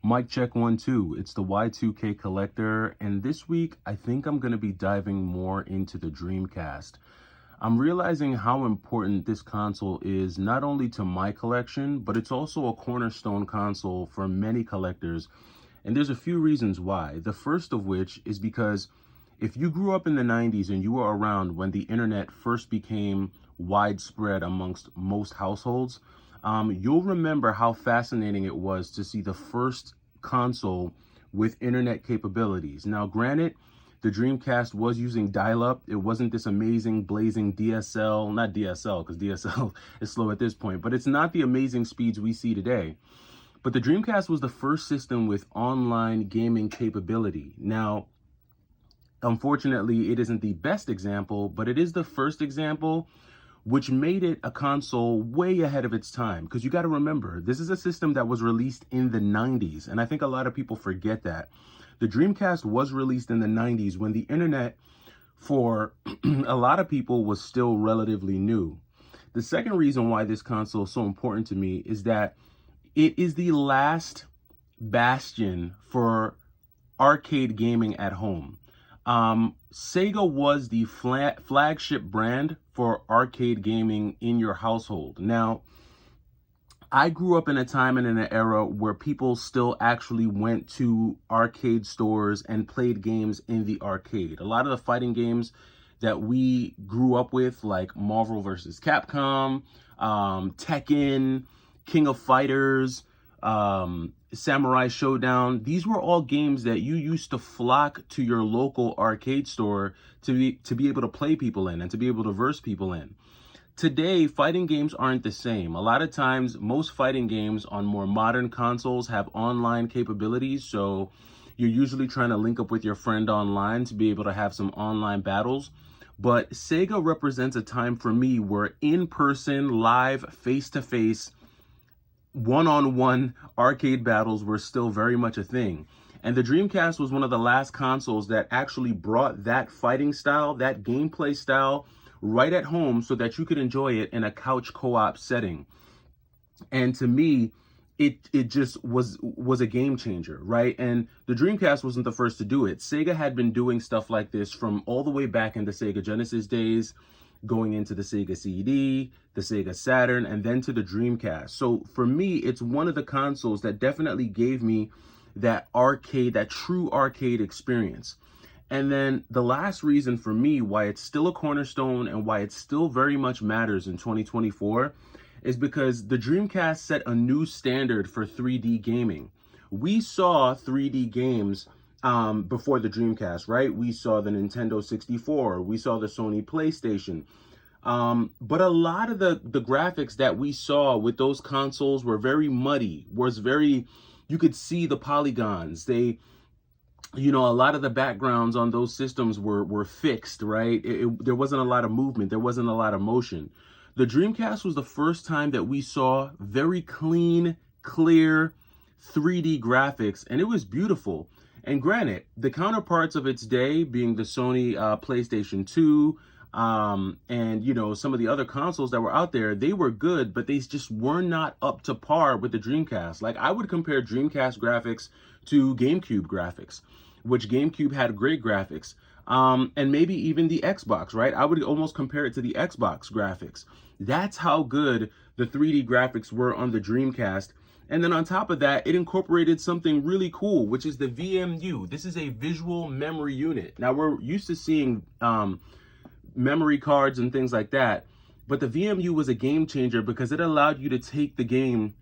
Mic check 1 2. It's the Y2K collector, and this week I think I'm going to be diving more into the Dreamcast. I'm realizing how important this console is not only to my collection, but it's also a cornerstone console for many collectors. And there's a few reasons why. The first of which is because if you grew up in the 90s and you were around when the internet first became widespread amongst most households, you'll remember how fascinating it was to see the first console with internet capabilities. Now, granted, the Dreamcast was using dial-up. It wasn't this amazing blazing DSL, not DSL, because DSL is slow at this point, but it's not the amazing speeds we see today. But the Dreamcast was the first system with online gaming capability. Now, unfortunately, it isn't the best example, but it is the first example, which made it a console way ahead of its time. Because you got to remember, this is a system that was released in the 90s, and I think a lot of people forget that. The Dreamcast was released in the 90s when the internet, for a lot of people, was still relatively new. The second reason why this console is so important to me is that it is the last bastion for arcade gaming at home. Sega was the flagship brand for arcade gaming in your household. Now, I grew up in a time and in an era where people still actually went to arcade stores and played games in the arcade. A lot of the fighting games that we grew up with, like Marvel vs. Capcom, Tekken, King of Fighters, Samurai Showdown, these were all games that you used to flock to your local arcade store to be able to play people in and to be able to verse people in. Today, fighting games aren't the same. A lot of times, most fighting games on more modern consoles have online capabilities, so you're usually trying to link up with your friend online to be able to have some online battles. But Sega represents a time for me where in-person, live, face-to-face, one-on-one arcade battles were still very much a thing. And the Dreamcast was one of the last consoles that actually brought that fighting style, that gameplay style, right at home so that you could enjoy it in a couch co-op setting. And to me, it just was a game changer, right? And the Dreamcast wasn't the first to do it. Sega had been doing stuff like this from all the way back in the Sega Genesis days, going into the Sega CD, the Sega Saturn, and then to the Dreamcast. So for me, it's one of the consoles that definitely gave me that arcade, that true arcade experience. And then the last reason for me why it's still a cornerstone and why it still very much matters in 2024 is because the Dreamcast set a new standard for 3D gaming. We saw 3D games before the Dreamcast, right? We saw the Nintendo 64, we saw the Sony PlayStation. But a lot of the graphics that we saw with those consoles were very muddy, you could see the polygons. A lot of the backgrounds on those systems were fixed, right? There wasn't a lot of movement. There wasn't a lot of motion. The Dreamcast was the first time that we saw very clean, clear 3D graphics, and it was beautiful. And granted, the counterparts of its day, being the Sony PlayStation 2, and some of the other consoles that were out there, they were good, but they just were not up to par with the Dreamcast. Like, I would compare Dreamcast graphics to GameCube graphics, which GameCube had great graphics. And maybe even the Xbox, right? I would almost compare it to the Xbox graphics. That's how good the 3D graphics were on the Dreamcast. And then on top of that, it incorporated something really cool, which is the VMU. This is a visual memory unit. Now, we're used to seeing memory cards and things like that, but the VMU was a game changer because it allowed you to take the game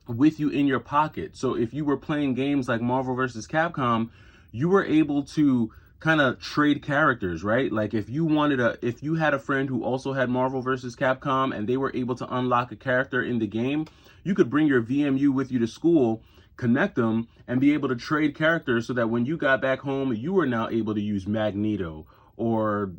with you in your pocket. So if you were playing games like Marvel vs. Capcom, you were able to kind of trade characters, right? Like if you had a friend who also had Marvel vs. Capcom and they were able to unlock a character in the game, you could bring your VMU with you to school, connect them, and be able to trade characters so that when you got back home, you were now able to use Magneto or,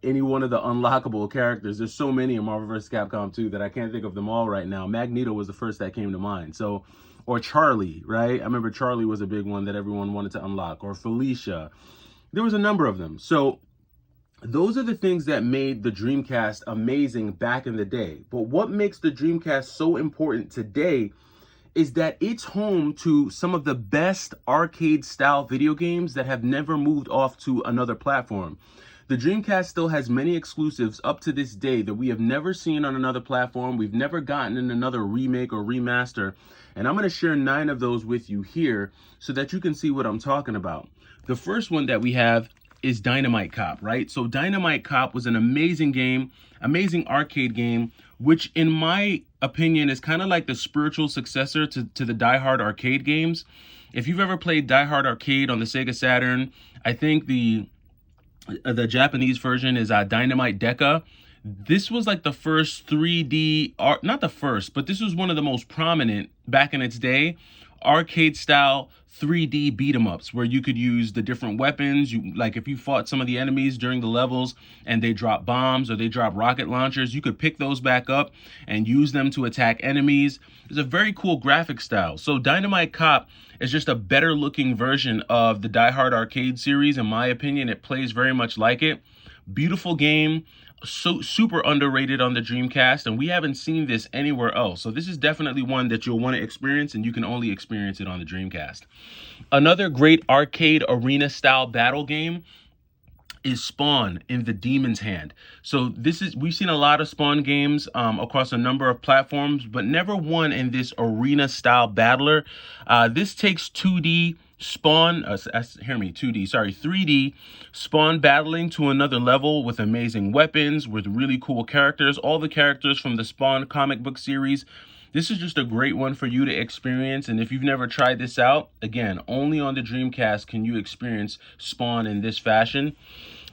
any one of the unlockable characters. There's so many in Marvel vs. Capcom 2 that I can't think of them all right now. Magneto was the first that came to mind. So, or Charlie, right? I remember Charlie was a big one that everyone wanted to unlock, or Felicia. There was a number of them. So those are the things that made the Dreamcast amazing back in the day. But what makes the Dreamcast so important today is that it's home to some of the best arcade style video games that have never moved off to another platform. The Dreamcast still has many exclusives up to this day that we have never seen on another platform. We've never gotten in another remake or remaster. And I'm going to share 9 of those with you here so that you can see what I'm talking about. The first one that we have is Dynamite Cop, right? So Dynamite Cop was an amazing game, amazing arcade game, which in my opinion is kind of like the spiritual successor to the Die Hard arcade games. If you've ever played Die Hard arcade on the Sega Saturn, I think the Japanese version is Dynamite Deca. This was like the first 3D, not the first, but this was one of the most prominent back in its day, arcade style 3D beat 'em ups where you could use the different weapons. You, like if you fought some of the enemies during the levels and they drop bombs or they drop rocket launchers, you could pick those back up and use them to attack enemies. It's a very cool graphic style. So Dynamite Cop is just a better looking version of the Die Hard arcade series. In my opinion, it plays very much like it. Beautiful game. So super underrated on the Dreamcast, and we haven't seen this anywhere else. So this is definitely one that you'll want to experience, and you can only experience it on the Dreamcast. Another great arcade arena style battle game is Spawn in the Demon's Hand. So we've seen a lot of Spawn games across a number of platforms, but never one in this arena style battler. This takes 3D Spawn battling to another level with amazing weapons, with really cool characters, all the characters from the Spawn comic book series. This is just a great one for you to experience, and if you've never tried this out, again, only on the Dreamcast can you experience Spawn in this fashion.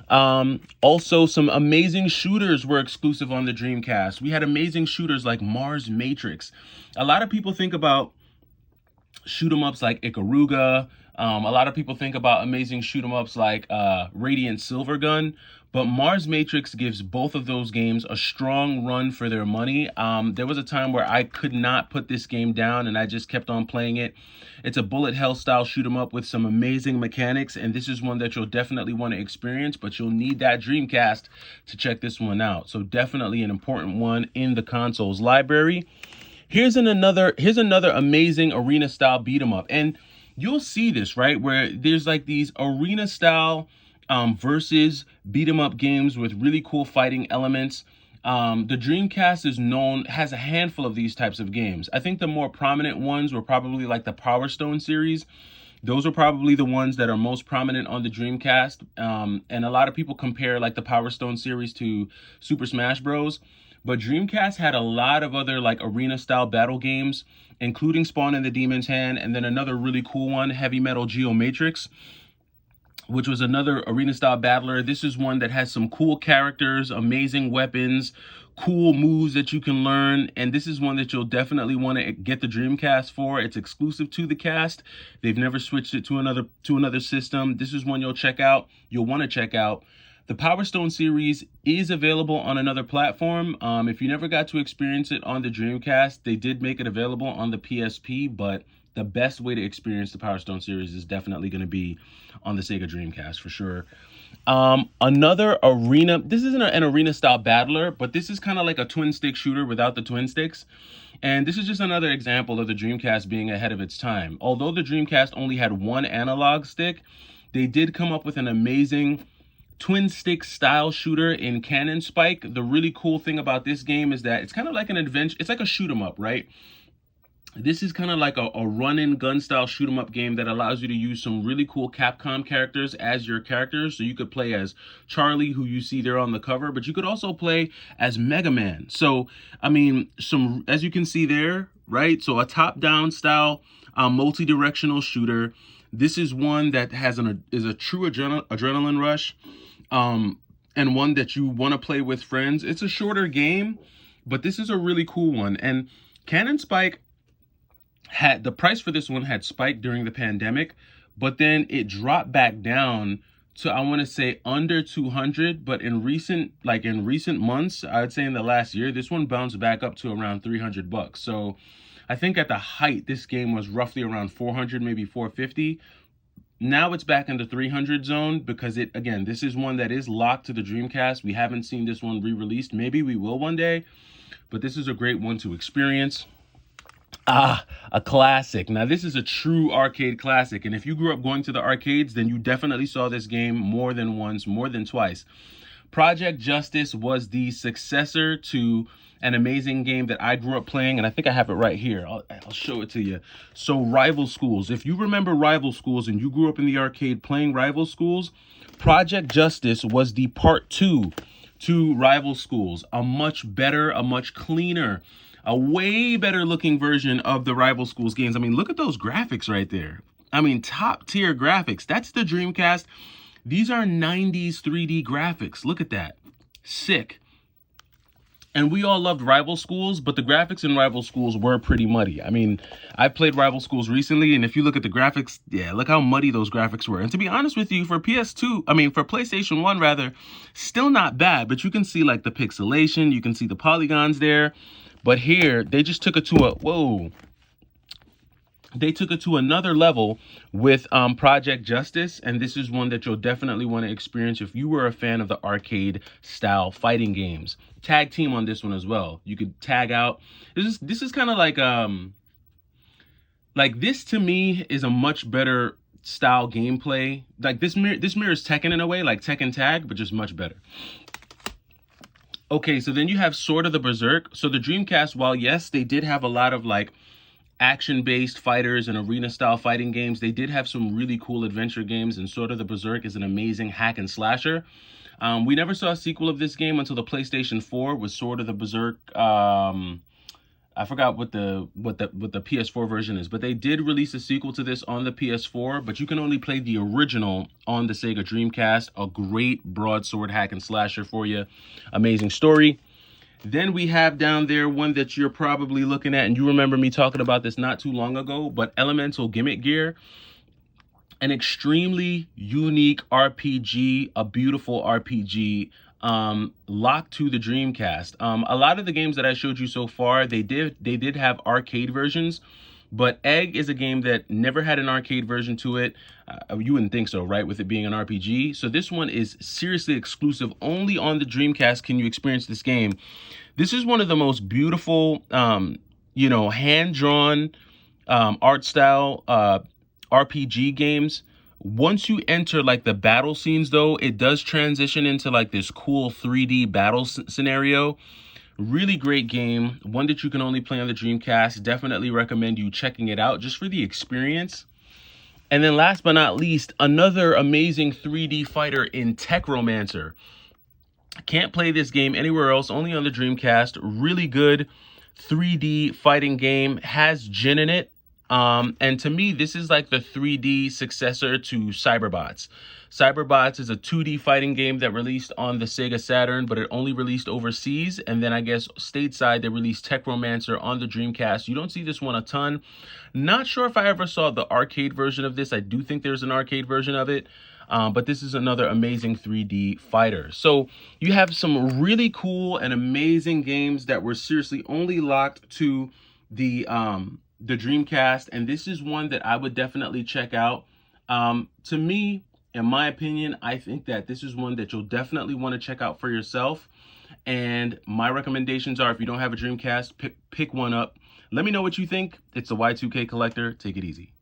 Also, some amazing shooters were exclusive on the Dreamcast. We had amazing shooters like Mars Matrix. A lot of people think about shoot 'em ups like Ikaruga. A lot of people think about amazing shoot 'em ups like Radiant Silvergun, but Mars Matrix gives both of those games a strong run for their money. There was a time where I could not put this game down and I just kept on playing it. It's a bullet hell style shoot 'em up with some amazing mechanics, and this is one that you'll definitely want to experience, but you'll need that Dreamcast to check this one out. So definitely an important one in the console's library. Here's another amazing arena style beat 'em up, and you'll see this, right, where there's like these arena style versus beat 'em up games with really cool fighting elements. The Dreamcast has a handful of these types of games. I think the more prominent ones were probably like the Power Stone series. Those are probably the ones that are most prominent on the Dreamcast. And a lot of people compare like the Power Stone series to Super Smash Bros. But Dreamcast had a lot of other like arena style battle games, including Spawn in the Demon's Hand, and then another really cool one, Heavy Metal Geomatrix, which was another arena style battler. This is one that has some cool characters, amazing weapons, cool moves that you can learn, and this is one that you'll definitely want to get the Dreamcast for. It's exclusive to the cast. They've never switched it to another system. This is one you'll want to check out. The Power Stone series is available on another platform. If you never got to experience it on the Dreamcast, they did make it available on the PSP, but the best way to experience the Power Stone series is definitely going to be on the Sega Dreamcast for sure. Another arena, this isn't an arena style battler, but this is kind of like a twin stick shooter without the twin sticks. And this is just another example of the Dreamcast being ahead of its time. Although the Dreamcast only had one analog stick, they did come up with an amazing twin stick style shooter in Cannon Spike. The really cool thing about this game is that it's kind of like an adventure. It's like a shoot 'em up, right? This is kind of like a run-and gun style shoot 'em up game that allows you to use some really cool Capcom characters as your characters. So you could play as Charlie, who you see there on the cover, but you could also play as Mega Man. So, I mean, as you can see there, right? So a top-down style multi-directional shooter. This is one that is a true adrenaline rush, and one that you want to play with friends. It's a shorter game, but this is a really cool one. And Cannon Spike the price for this one had spiked during the pandemic, but then it dropped back down to, I want to say, under 200. But in recent months, I'd say in the last year, this one bounced back up to around $300. So I think at the height, this game was roughly around 400, maybe 450. Now it's back in the 300 zone because this is one that is locked to the Dreamcast. We haven't seen this one re-released. Maybe we will one day, but this is a great one to experience. Ah, a classic. Now, this is a true arcade classic. And if you grew up going to the arcades, then you definitely saw this game more than once, more than twice. Project Justice was the successor to an amazing game that I grew up playing, and I think I have it right here. I'll show it to you. So Rival Schools. If you remember Rival Schools and you grew up in the arcade playing Rival Schools, Project Justice was the part 2 to Rival Schools. A much better, a much cleaner, a way better looking version of the Rival Schools games. I mean, look at those graphics right there. I mean, top tier graphics. That's the Dreamcast. These are 90s 3D graphics. Look at that. Sick. And we all loved Rival Schools, but the graphics in Rival Schools were pretty muddy. I mean, I played Rival Schools recently, and if you look at the graphics, yeah, look how muddy those graphics were. And to be honest with you, for PlayStation 1 rather, still not bad, but you can see like the pixelation, you can see the polygons there. But here, they just took it to they took it to another level with Project Justice, and this is one that you'll definitely want to experience if you were a fan of the arcade style fighting games. Tag team on this one as well. You could tag out. This is kind of like this to me is a much better style gameplay. Like this mirrors Tekken in a way, like Tekken Tag, but just much better. Okay, so then you have Sword of the Berserk. So the Dreamcast, while yes, they did have a lot of like action-based fighters and arena-style fighting games, they did have some really cool adventure games, and Sword of the Berserk is an amazing hack and slasher. We never saw a sequel of this game until the PlayStation 4 with Sword of the Berserk. I forgot what the PS4 version is, but they did release a sequel to this on the PS4, but you can only play the original on the Sega Dreamcast. A great broadsword hack and slasher for you. Amazing story. Then we have down there one that you're probably looking at, and you remember me talking about this not too long ago, but Elemental Gimmick Gear. An extremely unique RPG, a beautiful RPG, locked to the Dreamcast. A lot of the games that I showed you so far, they did have arcade versions, but Egg is a game that never had an arcade version to it. You wouldn't think so, right, with it being an RPG. So this one is seriously exclusive. Only on the Dreamcast can you experience this game. This is one of the most beautiful, hand-drawn art style RPG games. Once you enter like the battle scenes, though, it does transition into like this cool 3D battle scenario. Really great game, one that you can only play on the Dreamcast. Definitely recommend you checking it out just for the experience. And then last but not least, another amazing 3D fighter in Techromancer. Can't play this game anywhere else, only on the Dreamcast. Really good 3D fighting game, has Jin in it. And to me, this is like the 3D successor to Cyberbots. Cyberbots is a 2D fighting game that released on the Sega Saturn, but it only released overseas. And then I guess stateside, they released Techromancer on the Dreamcast. You don't see this one a ton. Not sure if I ever saw the arcade version of this. I do think there's an arcade version of it. But this is another amazing 3D fighter. So you have some really cool and amazing games that were seriously only locked to the Dreamcast, and this is one that I would definitely check out. To me, in my opinion, I think that this is one that you'll definitely want to check out for yourself. And my recommendations are, if you don't have a Dreamcast, pick one up. Let me know what you think. It's the Y2K Collector. Take it easy.